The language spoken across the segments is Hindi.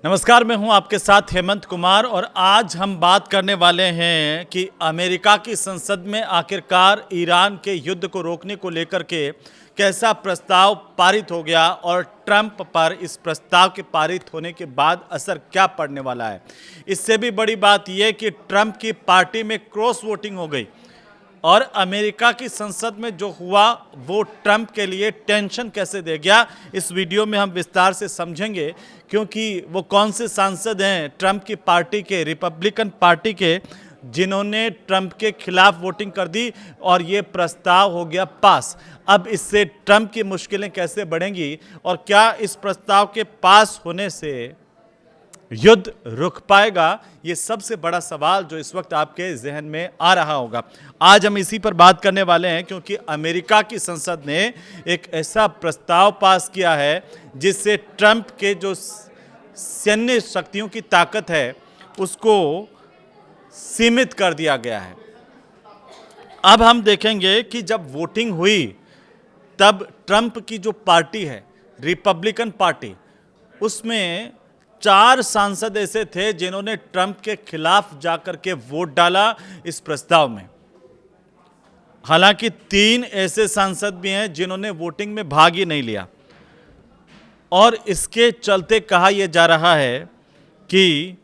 नमस्कार, मैं हूं आपके साथ हेमंत कुमार और आज हम बात करने वाले हैं कि अमेरिका की संसद में आखिरकार ईरान के युद्ध को रोकने को लेकर के कैसा प्रस्ताव पारित हो गया और ट्रंप पर इस प्रस्ताव के पारित होने के बाद असर क्या पड़ने वाला है। इससे भी बड़ी बात यह कि ट्रंप की पार्टी में क्रॉस वोटिंग हो गई और अमेरिका की संसद में जो हुआ वो ट्रंप के लिए टेंशन कैसे दे गया, इस वीडियो में हम विस्तार से समझेंगे। क्योंकि वो कौन से सांसद हैं ट्रंप की पार्टी के, रिपब्लिकन पार्टी के, जिन्होंने ट्रंप के खिलाफ वोटिंग कर दी और ये प्रस्ताव हो गया पास। अब इससे ट्रंप की मुश्किलें कैसे बढ़ेंगी और क्या इस प्रस्ताव के पास होने से युद्ध रुक पाएगा, ये सबसे बड़ा सवाल जो इस वक्त आपके जहन में आ रहा होगा। आज हम इसी पर बात करने वाले हैं क्योंकि अमेरिका की संसद ने एक ऐसा प्रस्ताव पास किया है जिससे ट्रंप के जो सैन्य शक्तियों की ताकत है उसको सीमित कर दिया गया है। अब हम देखेंगे कि जब वोटिंग हुई तब ट्रंप की जो पार्टी है, रिपब्लिकन पार्टी, उसमें 4 सांसद ऐसे थे जिन्होंने ट्रंप के खिलाफ जाकर के वोट डाला इस प्रस्ताव में। हालांकि 3 ऐसे सांसद भी हैं जिन्होंने वोटिंग में भाग ही नहीं लिया और इसके चलते कहा यह जा रहा है कि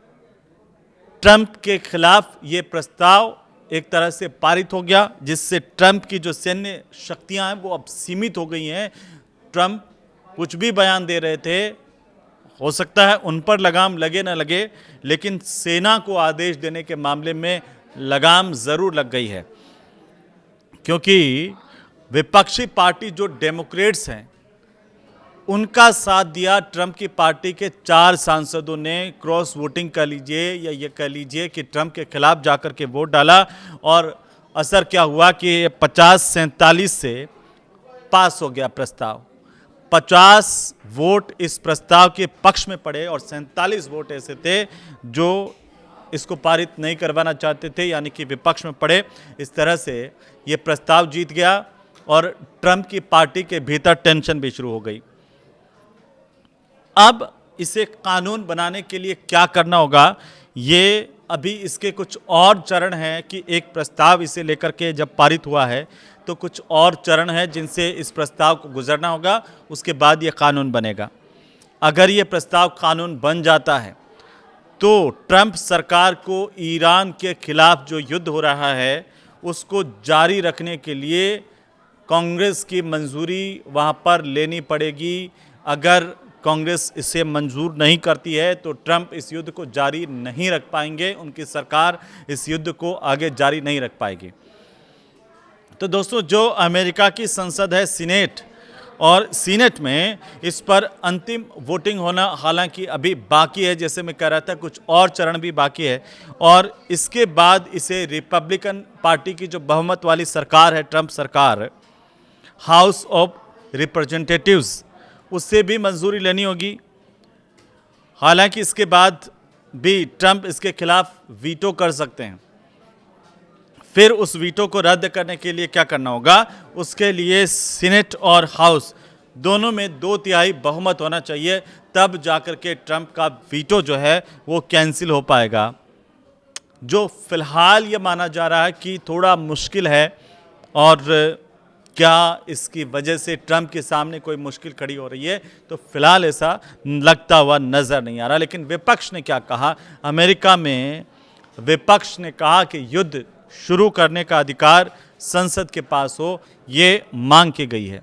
ट्रंप के खिलाफ ये प्रस्ताव एक तरह से पारित हो गया, जिससे ट्रंप की जो सैन्य शक्तियां हैं वो अब सीमित हो गई हैं। ट्रंप कुछ भी बयान दे रहे थे, हो सकता है उन पर लगाम लगे ना लगे, लेकिन सेना को आदेश देने के मामले में लगाम ज़रूर लग गई है। क्योंकि विपक्षी पार्टी जो डेमोक्रेट्स हैं उनका साथ दिया ट्रंप की पार्टी के 4 सांसदों ने क्रॉस वोटिंग कर लीजिए या ये कह लीजिए कि ट्रंप के खिलाफ जाकर के वोट डाला और असर क्या हुआ कि 50-47 से पास हो गया प्रस्ताव। 50 वोट इस प्रस्ताव के पक्ष में पड़े और 47 वोट ऐसे थे जो इसको पारित नहीं करवाना चाहते थे, यानी कि विपक्ष में पड़े। इस तरह से ये प्रस्ताव जीत गया और ट्रंप की पार्टी के भीतर टेंशन भी शुरू हो गई। अब इसे कानून बनाने के लिए क्या करना होगा, ये अभी इसके कुछ और चरण हैं कि एक प्रस्ताव इसे लेकर के जब पारित हुआ है तो कुछ और चरण है जिनसे इस प्रस्ताव को गुजरना होगा, उसके बाद ये कानून बनेगा। अगर ये प्रस्ताव कानून बन जाता है तो ट्रंप सरकार को ईरान के खिलाफ जो युद्ध हो रहा है उसको जारी रखने के लिए कांग्रेस की मंजूरी वहाँ पर लेनी पड़ेगी। अगर कांग्रेस इसे मंजूर नहीं करती है तो ट्रंप इस युद्ध को जारी नहीं रख पाएंगे, उनकी सरकार इस युद्ध को आगे जारी नहीं रख पाएगी। तो दोस्तों, जो अमेरिका की संसद है सीनेट, और सीनेट में इस पर अंतिम वोटिंग होना हालांकि अभी बाकी है, जैसे मैं कह रहा था कुछ और चरण भी बाकी है और इसके बाद इसे रिपब्लिकन पार्टी की जो बहुमत वाली सरकार है, ट्रंप सरकार, हाउस ऑफ रिप्रेजेंटेटिव्स, उससे भी मंजूरी लेनी होगी। हालांकि इसके बाद भी ट्रंप इसके खिलाफ वीटो कर सकते हैं। फिर उस वीटो को रद्द करने के लिए क्या करना होगा, उसके लिए सीनेट और हाउस दोनों में 2/3 बहुमत होना चाहिए, तब जाकर के ट्रंप का वीटो जो है वो कैंसिल हो पाएगा। जो फिलहाल ये माना जा रहा है कि थोड़ा मुश्किल है और क्या इसकी वजह से ट्रंप के सामने कोई मुश्किल खड़ी हो रही है, तो फिलहाल ऐसा लगता हुआ नजर नहीं आ रहा। लेकिन विपक्ष ने क्या कहा, अमेरिका में विपक्ष ने कहा कि युद्ध शुरू करने का अधिकार संसद के पास हो, ये मांग की गई है।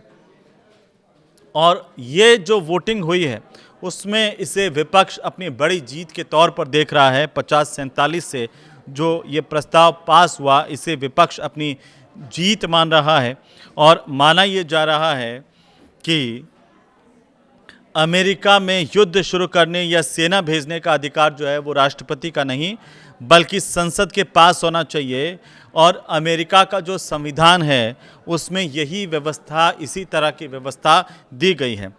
और ये जो वोटिंग हुई है उसमें इसे विपक्ष अपनी बड़ी जीत के तौर पर देख रहा है। 50-47 से जो ये प्रस्ताव पास हुआ, इसे विपक्ष अपनी जीत मान रहा है और माना यह जा रहा है कि अमेरिका में युद्ध शुरू करने या सेना भेजने का अधिकार जो है वो राष्ट्रपति का नहीं बल्कि संसद के पास होना चाहिए। और अमेरिका का जो संविधान है उसमें यही व्यवस्था, इसी तरह की व्यवस्था दी गई है।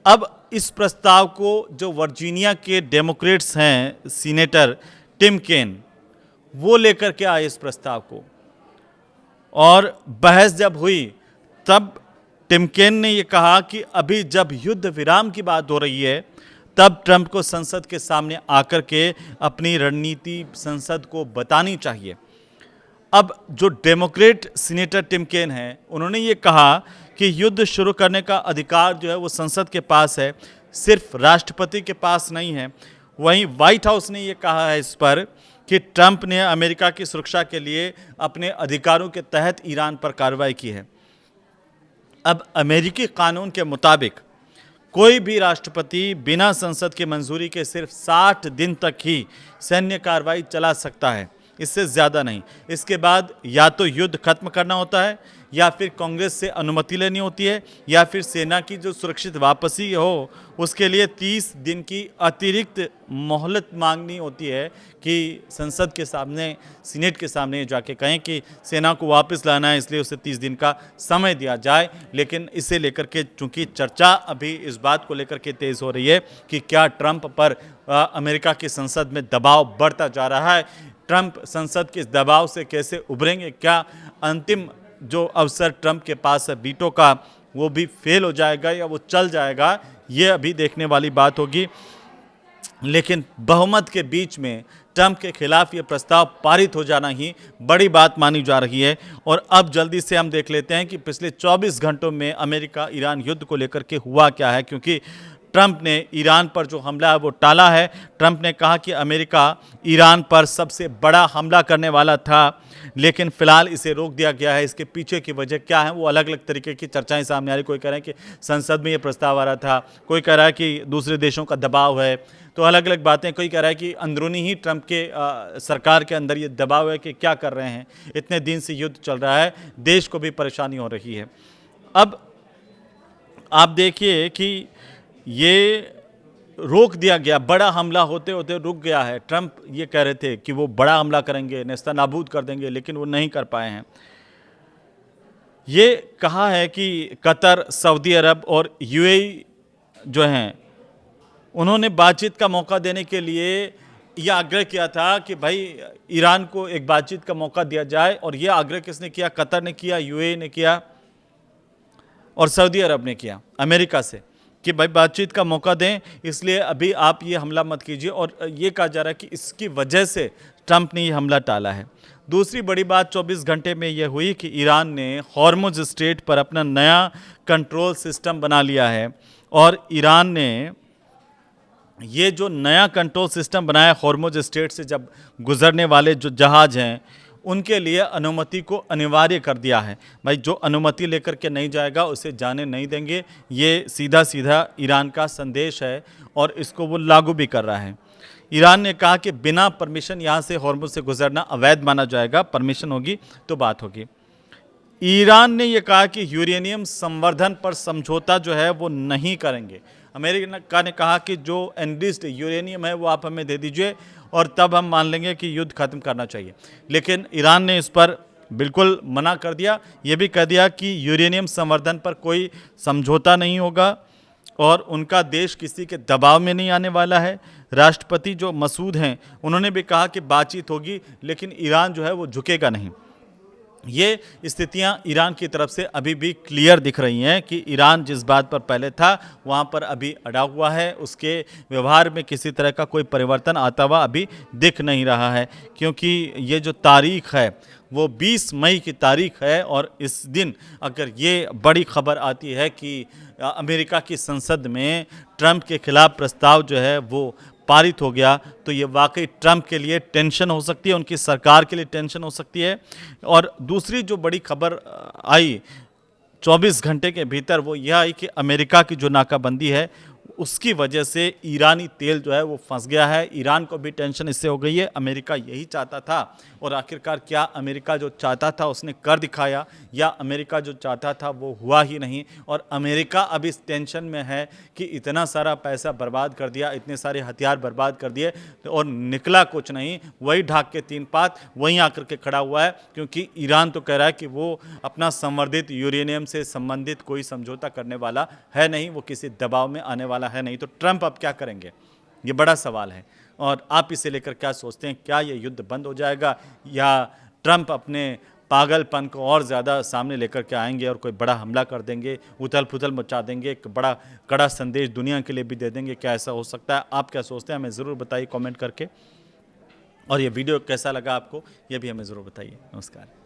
अब इस प्रस्ताव को जो वर्जीनिया के डेमोक्रेट्स हैं, सीनेटर टिम केन, वो लेकर के आए इस प्रस्ताव को, और बहस जब हुई तब टिम केन ने ये कहा कि अभी जब युद्ध विराम की बात हो रही है तब ट्रंप को संसद के सामने आकर के अपनी रणनीति संसद को बतानी चाहिए। अब जो डेमोक्रेट सीनेटर टिम केन हैं, उन्होंने ये कहा कि युद्ध शुरू करने का अधिकार जो है वो संसद के पास है, सिर्फ राष्ट्रपति के पास नहीं है। वहीं व्हाइट हाउस ने ये कहा है इस पर कि ट्रंप ने अमेरिका की सुरक्षा के लिए अपने अधिकारों के तहत ईरान पर कार्रवाई की है। अब अमेरिकी कानून के मुताबिक कोई भी राष्ट्रपति बिना संसद की मंजूरी के सिर्फ 60 दिन तक ही सैन्य कार्रवाई चला सकता है, इससे ज़्यादा नहीं। इसके बाद या तो युद्ध खत्म करना होता है, या फिर कांग्रेस से अनुमति लेनी होती है, या फिर सेना की जो सुरक्षित वापसी हो उसके लिए 30 दिन की अतिरिक्त मोहलत मांगनी होती है कि संसद के सामने, सीनेट के सामने जाके कहें कि सेना को वापस लाना है, इसलिए उसे 30 दिन का समय दिया जाए। लेकिन इसे लेकर के चूंकि चर्चा अभी इस बात को लेकर के तेज़ हो रही है कि क्या ट्रंप पर अमेरिका की संसद में दबाव बढ़ता जा रहा है, ट्रंप संसद के दबाव से कैसे उभरेंगे, क्या अंतिम जो अवसर ट्रंप के पास है वीटो का वो भी फेल हो जाएगा या वो चल जाएगा, ये अभी देखने वाली बात होगी। लेकिन बहुमत के बीच में ट्रंप के खिलाफ ये प्रस्ताव पारित हो जाना ही बड़ी बात मानी जा रही है। और अब जल्दी से हम देख लेते हैं कि पिछले 24 घंटों में अमेरिका ईरान युद्ध को लेकर के हुआ क्या है, क्योंकि ट्रंप ने ईरान पर जो हमला है वो टाला है। ट्रंप ने कहा कि अमेरिका ईरान पर सबसे बड़ा हमला करने वाला था, लेकिन फिलहाल इसे रोक दिया गया है। इसके पीछे की वजह क्या है, वो अलग अलग तरीके की चर्चाएं सामने आ रही। कोई कह रहा है कि संसद में ये प्रस्ताव आ रहा था, कोई कह रहा है कि दूसरे देशों का दबाव है, तो अलग अलग बातें। कोई कह रहा है कि अंदरूनी ही ट्रंप के सरकार के अंदर ये दबाव है कि क्या कर रहे हैं, इतने दिन से युद्ध चल रहा है, देश को भी परेशानी हो रही है। अब आप देखिए कि ये रोक दिया गया, बड़ा हमला होते होते रुक गया है। ट्रंप ये कह रहे थे कि वो बड़ा हमला करेंगे, नेस्तनाबूद कर देंगे, लेकिन वो नहीं कर पाए हैं। ये कहा है कि कतर, सऊदी अरब और यूएई जो हैं, उन्होंने बातचीत का मौका देने के लिए यह आग्रह किया था कि भाई ईरान को एक बातचीत का मौका दिया जाए। और यह आग्रह किसने किया? कतर ने किया, यूएई ने किया और सऊदी अरब ने किया अमेरिका से कि भाई बातचीत का मौका दें, इसलिए अभी आप ये हमला मत कीजिए। और ये कहा जा रहा है कि इसकी वजह से ट्रंप ने ये हमला टाला है। दूसरी बड़ी बात 24 घंटे में यह हुई कि ईरान ने हॉर्मुज स्ट्रेट पर अपना नया कंट्रोल सिस्टम बना लिया है। और ईरान ने ये जो नया कंट्रोल सिस्टम बनाया हॉर्मुज स्ट्रेट से जब गुजरने वाले जो जहाज़ हैं उनके लिए अनुमति को अनिवार्य कर दिया है। भाई जो अनुमति लेकर के नहीं जाएगा उसे जाने नहीं देंगे, ये सीधा सीधा ईरान का संदेश है और इसको वो लागू भी कर रहा है। ईरान ने कहा कि बिना परमिशन यहाँ से हॉर्मुज से गुजरना अवैध माना जाएगा, परमिशन होगी तो बात होगी। ईरान ने यह कहा कि यूरेनियम संवर्धन पर समझौता जो है वो नहीं करेंगे। अमेरिका ने कहा कि जो एनरिच्ड यूरेनियम है वो आप हमें दे दीजिए और तब हम मान लेंगे कि युद्ध खत्म करना चाहिए। लेकिन ईरान ने इस पर बिल्कुल मना कर दिया, ये भी कह दिया कि यूरेनियम संवर्धन पर कोई समझौता नहीं होगा और उनका देश किसी के दबाव में नहीं आने वाला है। राष्ट्रपति जो मसूद हैं उन्होंने भी कहा कि बातचीत होगी, लेकिन ईरान जो है वो झुकेगा नहीं। ये स्थितियां ईरान की तरफ से अभी भी क्लियर दिख रही हैं कि ईरान जिस बात पर पहले था वहाँ पर अभी अड़ा हुआ है, उसके व्यवहार में किसी तरह का कोई परिवर्तन आता हुआ अभी दिख नहीं रहा है। क्योंकि ये जो तारीख है वो 20 मई की तारीख है और इस दिन अगर ये बड़ी खबर आती है कि अमेरिका की संसद में ट्रंप के खिलाफ प्रस्ताव जो है वो पारित हो गया, तो ये वाकई ट्रंप के लिए टेंशन हो सकती है, उनकी सरकार के लिए टेंशन हो सकती है। और दूसरी जो बड़ी खबर आई 24 घंटे के भीतर वो यह आई कि अमेरिका की जो नाकाबंदी है उसकी वजह से ईरानी तेल जो है वो फंस गया है। ईरान को भी टेंशन इससे हो गई है। अमेरिका यही चाहता था और आखिरकार क्या अमेरिका जो चाहता था उसने कर दिखाया या अमेरिका जो चाहता था वो हुआ ही नहीं। और अमेरिका अब इस टेंशन में है कि इतना सारा पैसा बर्बाद कर दिया, इतने सारे हथियार बर्बाद कर दिए और निकला कुछ नहीं, वही ढाक के तीन पात वहीं आकर के खड़ा हुआ है। क्योंकि ईरान तो कह रहा है कि वो अपना संवर्धित यूरेनियम से संबंधित कोई समझौता करने वाला है नहीं, वो किसी दबाव में आने वाला है नहीं। तो ट्रंप अब क्या करेंगे, ये बड़ा सवाल है। और आप इसे लेकर क्या सोचते हैं? क्या ये युद्ध बंद हो जाएगा या ट्रंप अपने पागलपन को और ज़्यादा सामने लेकर के आएंगे और कोई बड़ा हमला कर देंगे, उथल पुथल मचा देंगे, एक बड़ा कड़ा संदेश दुनिया के लिए भी दे देंगे। क्या ऐसा हो सकता है? आप क्या सोचते हैं? हमें ज़रूर बताइए कमेंट करके। और ये वीडियो कैसा लगा आपको, ये भी हमें ज़रूर बताइए। नमस्कार।